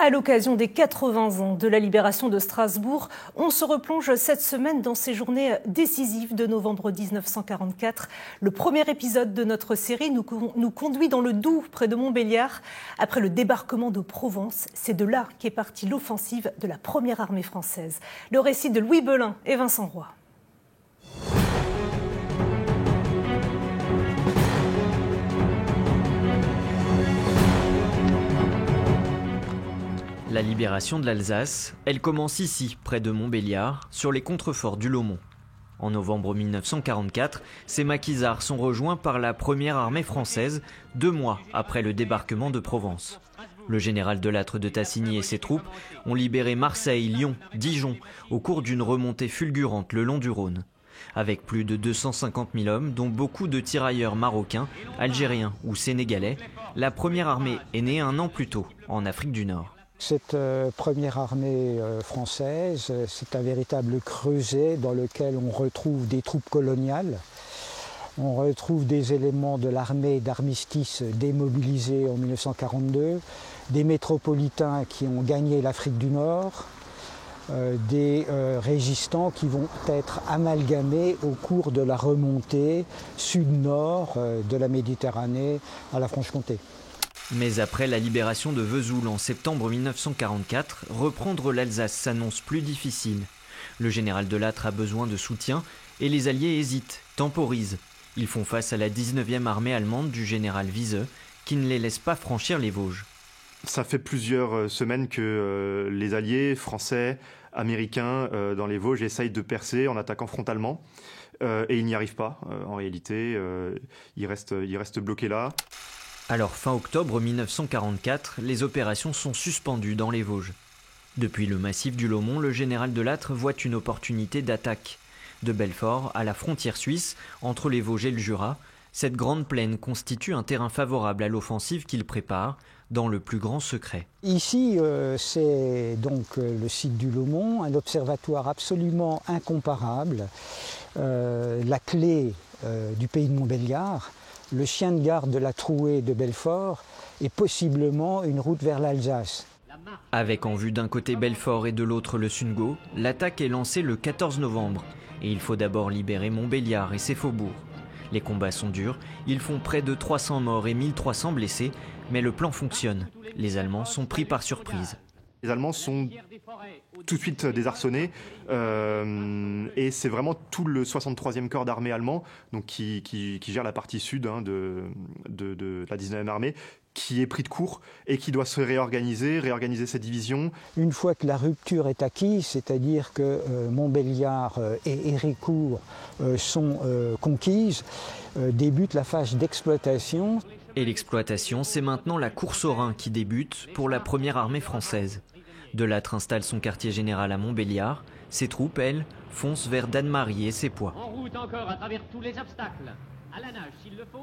À l'occasion des 80 ans de la libération de Strasbourg, on se replonge cette semaine dans ces journées décisives de novembre 1944. Le premier épisode de notre série nous conduit dans le Doubs, près de Montbéliard. Après le débarquement de Provence, c'est de là qu'est partie l'offensive de la première armée française. Le récit de Louis Belin et Vincent Roy. La libération de l'Alsace, elle commence ici, près de Montbéliard, sur les contreforts du Laumont. En novembre 1944, ces maquisards sont rejoints par la première armée française, 2 mois après le débarquement de Provence. Le général de Lattre de Tassigny et ses troupes ont libéré Marseille, Lyon, Dijon, au cours d'une remontée fulgurante le long du Rhône. Avec plus de 250 000 hommes, dont beaucoup de tirailleurs marocains, algériens ou sénégalais, la première armée est née 1 an plus tôt, en Afrique du Nord. Cette première armée française, c'est un véritable creuset dans lequel on retrouve des troupes coloniales. On retrouve des éléments de l'armée d'armistice démobilisés en 1942, des métropolitains qui ont gagné l'Afrique du Nord, des résistants qui vont être amalgamés au cours de la remontée sud-nord de la Méditerranée à la Franche-Comté. Mais après la libération de Vesoul en septembre 1944, reprendre l'Alsace s'annonce plus difficile. Le général de Lattre a besoin de soutien et les Alliés hésitent, temporisent. Ils font face à la 19e armée allemande du général Wiese, qui ne les laisse pas franchir les Vosges. Ça fait plusieurs semaines que les Alliés, Français, Américains, dans les Vosges, essayent de percer en attaquant frontalement. Et ils n'y arrivent pas, en réalité. Ils restent bloqués là. Alors fin octobre 1944, les opérations sont suspendues dans les Vosges. Depuis le massif du Laumont, le général de Lattre voit une opportunité d'attaque. De Belfort à la frontière suisse, entre les Vosges et le Jura, cette grande plaine constitue un terrain favorable à l'offensive qu'il prépare, dans le plus grand secret. Ici, c'est donc le site du Laumont, un observatoire absolument incomparable, la clé du pays de Montbéliard, le chien de garde de la trouée de Belfort et possiblement une route vers l'Alsace. Avec en vue d'un côté Belfort et de l'autre le Sungo, l'attaque est lancée le 14 novembre et il faut d'abord libérer Montbéliard et ses faubourgs. Les combats sont durs, ils font près de 300 morts et 1300 blessés, mais le plan fonctionne. Les Allemands sont pris par surprise. Les Allemands sont tout de suite désarçonnés et c'est vraiment tout le 63e corps d'armée allemand donc qui gère la partie sud de la 19e armée qui est pris de court et qui doit se réorganiser ses divisions. Une fois que la rupture est acquise, c'est-à-dire que Montbéliard et Héricourt sont conquises, débute la phase d'exploitation. Et l'exploitation, c'est maintenant la course au Rhin qui débute pour la première armée française. De Lattre installe son quartier général à Montbéliard. Ses troupes, elles, foncent vers Dannemarie et Sepois. En route encore à travers tous les obstacles. À la nage s'il le faut.